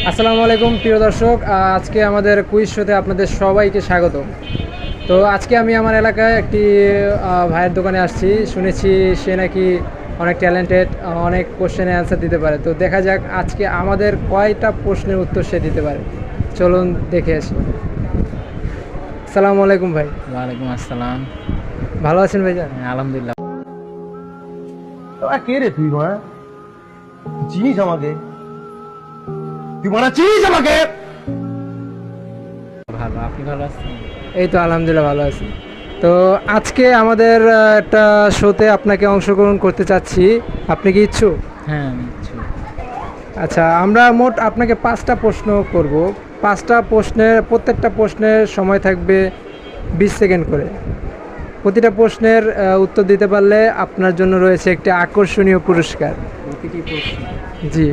আসসালামু আলাইকুম প্রিয় দর্শক, আজকে আমাদের কুইজ শোতে আপনাদের সবাইকে স্বাগত। তো আজকে আমি আমার এলাকায় একটি ভাইয়ের দোকানে আসছি। শুনেছি সে নাকি অনেক ট্যালেন্টেড, অনেক কোশ্চেনে অ্যান্সার দিতে পারে। তো দেখা যাক আজকে আমাদের কয়টা প্রশ্নের উত্তর সে দিতে পারে। চলুন দেখে আসি। আসসালামু আলাইকুম ভাই। ওয়ালাইকুম আসসালাম। ভালো আছেন ভাইজান? আলহামদুলিল্লাহ। কে রে তুই মা? চিনিস আমাকে? তুই মারা চিনিস আমাকে? ভালো, আপনি ভালো আছেন? এই তো আলহামদুলিল্লাহ ভালো আছি। তো আজকে আমাদের একটা শোতে আপনাকে অংশগ্রহণ করতে চাচ্ছি। আপনি কি ইচ্ছুক? হ্যাঁ, আমি ইচ্ছুক। আচ্ছা, আমরা মোট আপনাকে 5টা প্রশ্ন করব। 5টা প্রশ্নের প্রত্যেকটা প্রশ্নের সময় থাকবে 20 সেকেন্ড করে। প্রতিটা প্রশ্নের উত্তর দিতে পারলে আপনার জন্য রয়েছে একটি আকর্ষণীয় পুরস্কার। প্রতিটি প্রশ্ন জি,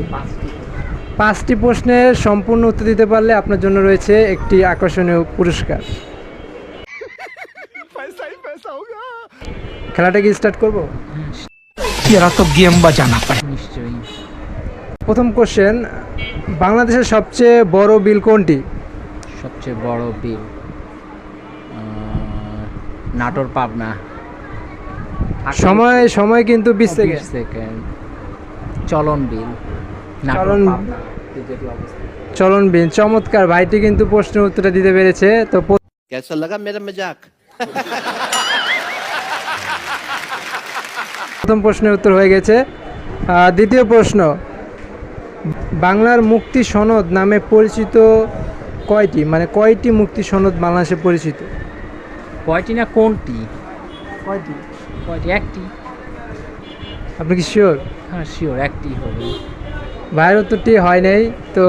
5টি প্রশ্নের সম্পূর্ণ উত্তর দিতে পারলে আপনার জন্য রয়েছে একটি আকর্ষণীয় পুরস্কার। খেলাটা কি স্টার্ট করব? নিশ্চয়ই। প্রথম কোশ্চেন, বাংলাদেশের সবচেয়ে বড় বিল কোনটি? সবচেয়ে বড় বিল নাটোর পাবনা। সময় কিন্তু 20 সেকেন্ড। সেকেন্ড। চলন বিল নাটোর চলন পাবনা। চলন বিল। চমৎকার, ভাইটি কিন্তু প্রশ্নের উত্তরটা দিতে পেরেছে। তো कैसा लगा मेरा मजाक? প্রথম প্রশ্নের উত্তর হয়ে গেছে। দ্বিতীয় প্রশ্ন, বাংলার মুক্তি সনদ নামে পরিচিত কয়টি, মানে কয়টি মুক্তি সনদ বাংলাদেশে পরিচিত? কয়টি না কোনটি? কয়টি? কয়টি? একটি। আপনি কি শিওর? হ্যাঁ শিওর, একটি হবে। ভাইয়ের উত্তরটি হয় নাই। তো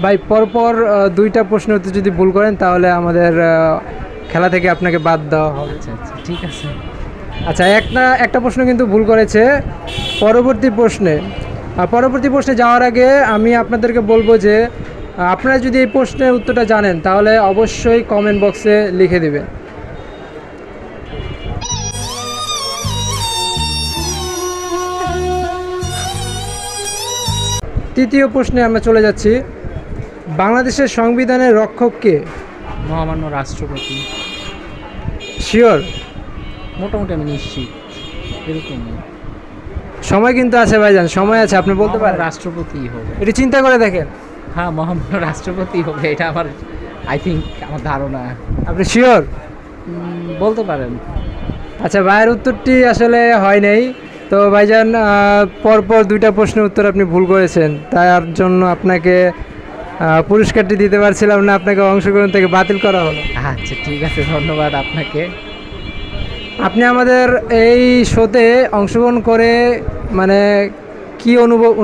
ভাই পরপর 2টা প্রশ্নের উত্তর যদি ভুল করেন তাহলে আমাদের খেলা থেকে আপনাকে বাদ দেওয়া হবে। আচ্ছা আচ্ছা, ঠিক আছে। আচ্ছা, একটা প্রশ্ন কিন্তু ভুল করেছে। পরবর্তী প্রশ্নে যাওয়ার আগে আমি আপনাদেরকে বলবো যে আপনারা যদি এই প্রশ্নের উত্তরটা জানেন তাহলে অবশ্যই কমেন্ট বক্সে লিখে দেবেন। তৃতীয় প্রশ্নে আমরা চলে যাচ্ছি। বাংলাদেশের সংবিধানের রক্ষক কে? মহামান্য রাষ্ট্রপতি। শিওর? মোটামুটি আমি নিশ্চিত এরকম। সময় কিন্তু আছে ভাইজান, সময় আছে, আপনি বলতে পারেন। রাষ্ট্রপতি হবে। এটি চিন্তা করে দেখেন। হ্যাঁ, মহামান্য রাষ্ট্রপতি হবে, এটা আমার আমার ধারণা। আপনি শিওর? বলতে পারেন। আচ্ছা, ভাইয়ের উত্তরটি আসলে হয় নাই। তো ভাইজান পরপর 2টা প্রশ্নের উত্তর আপনি ভুল করেছেন, তার জন্য আপনাকে পুরস্কারটি দিতে পারছিলাম না, আপনাকে অংশগ্রহণ থেকে বাতিল করা হলো। আচ্ছা ঠিক আছে, ধন্যবাদ আপনাকে। আপনি আমাদের এই শোতে অংশগ্রহণ করে মানে কি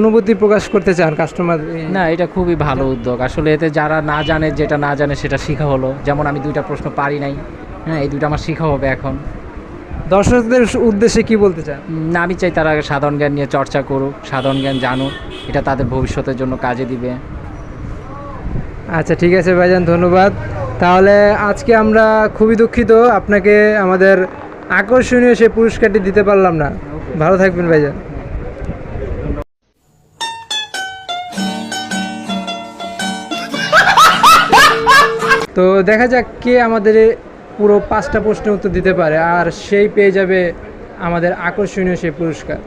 অনুভূতি প্রকাশ করতে চান কাস্টমার? না, এটা খুবই ভালো উদ্যোগ আসলে। এতে যারা যেটা না জানে সেটা শেখা হলো। যেমন আমি 2টা প্রশ্ন পারি নাই, হ্যাঁ এই 2টা আমার শেখা হবে এখন। দর্শকদের উদ্দেশ্যে কি বলতে চান? না, আমি চাই তারা সাধারণ জ্ঞান নিয়ে চর্চা করুক, সাধারণ জ্ঞান জানুক, এটা তাদের ভবিষ্যতের জন্য কাজে দিবে। আচ্ছা ঠিক আছে ভাইজান, ধন্যবাদ। তাহলে আজকে আমরা খুবই দুঃখিত আপনাকে আমাদের আকর্ষণীয় সেই পুরস্কারটি দিতে পারলাম না। ভালো থাকবেন ভাইজান। তো দেখা যাক কে আমাদের পুরো 5টা প্রশ্নের উত্তর দিতে পারে আর সেই পেয়ে যাবে আমাদের আকর্ষণীয় সেই পুরস্কার।